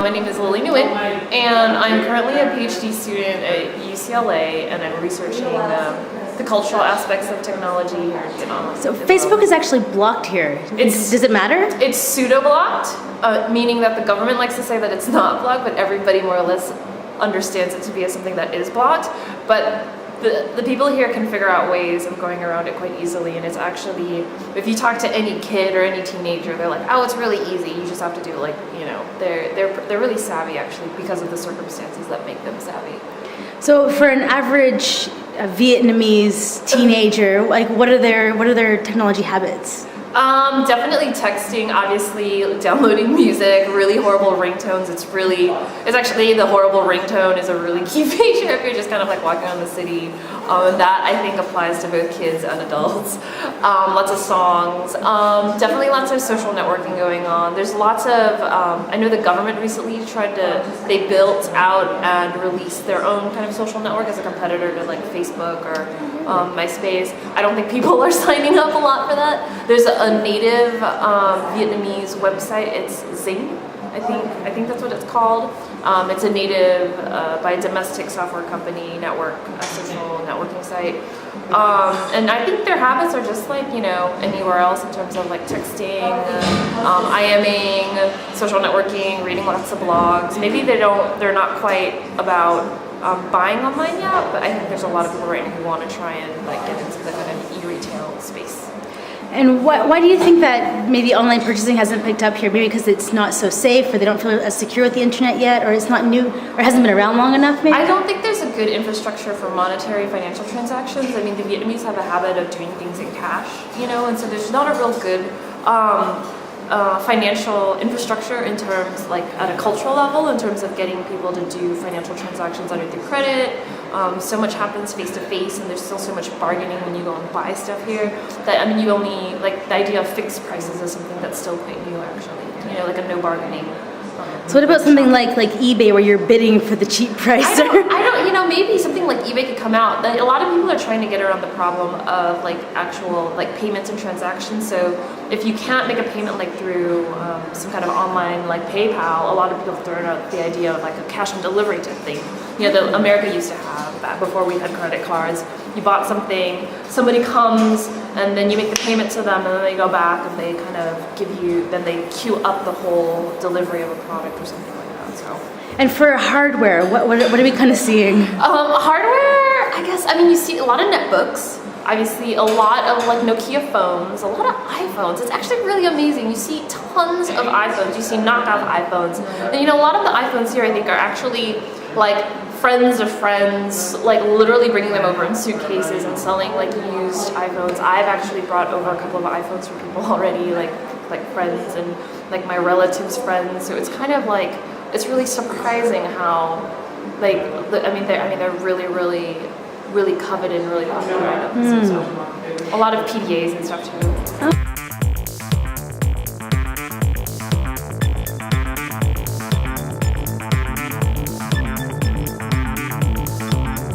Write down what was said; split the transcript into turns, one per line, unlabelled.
My name is Lily Nguyen, and I'm currently a PhD student at UCLA, and I'm researching the cultural aspects of technology here in Vietnam.
So Facebook is actually blocked here. Does it matter?
It's pseudo-blocked, meaning that the government likes to say that it's not blocked, but everybody more or less understands it to be something that is blocked. But the people here can figure out ways of going around it quite easily, and it's actually, if you talk to any kid or any teenager, they're like, oh, it's really easy, you just have to do they're really savvy actually because of the circumstances that make them savvy.
So for an average Vietnamese teenager, like what are their technology habits?
Definitely texting, obviously, downloading music, really horrible ringtones. It's actually, the horrible ringtone is a really key feature if you're just kind of like walking around the city. And that I think applies to both kids and adults. Lots of songs, definitely lots of social networking going on. There's lots of, I know the government recently they built out and released their own kind of social network as a competitor to like Facebook or MySpace. I don't think people are signing up a lot for that. There's a native Vietnamese website, it's Zing, I think that's what it's called. It's a native, by a domestic software company network, a social networking site. And I think their habits are just like, anywhere else in terms of like texting, IMing, social networking, reading lots of blogs. Maybe they're not quite about buying online yet, but I think there's a lot of people right now who want to try and like get into the kind of e-retail space.
And why do you think that maybe online purchasing hasn't picked up here? Maybe because it's not so safe, or they don't feel as secure with the internet yet, or it's not new, or hasn't been around long enough maybe?
I don't think there's a good infrastructure for monetary financial transactions. I mean, the Vietnamese have a habit of doing things in cash, and so there's not a real good financial infrastructure in terms, like at a cultural level, in terms of getting people to do financial transactions under through credit. So much happens face to face, and there's still so much bargaining when you go and buy stuff here that, you only, like, the idea of fixed prices is something that's still quite new actually, like a no bargaining.
So what about something like eBay where you're bidding for the cheap price?
I don't, maybe something like eBay could come out. A lot of people are trying to get around the problem of like actual like payments and transactions. So if you can't make a payment like through some kind of online like PayPal, a lot of people throw out the idea of like a cash on delivery type thing. That America used to have that before we had credit cards. You bought something, somebody comes, and then you make the payment to them, and then they go back and they kind of then they queue up the whole delivery of a product or something like that. So.
And for hardware, what are we kind of seeing?
Hardware, I guess, you see a lot of netbooks, obviously a lot of like Nokia phones, a lot of iPhones. It's actually really amazing. You see tons of iPhones, you see knockoff iPhones. And a lot of the iPhones here I think are actually like friends of friends, like literally bringing them over in suitcases and selling like used iPhones. I've actually brought over a couple of iPhones for people already, like friends and like my relatives' friends. So it's kind of like, it's really surprising how like, they're really, really, really coveted and really popular items. So a lot of PDAs and stuff too.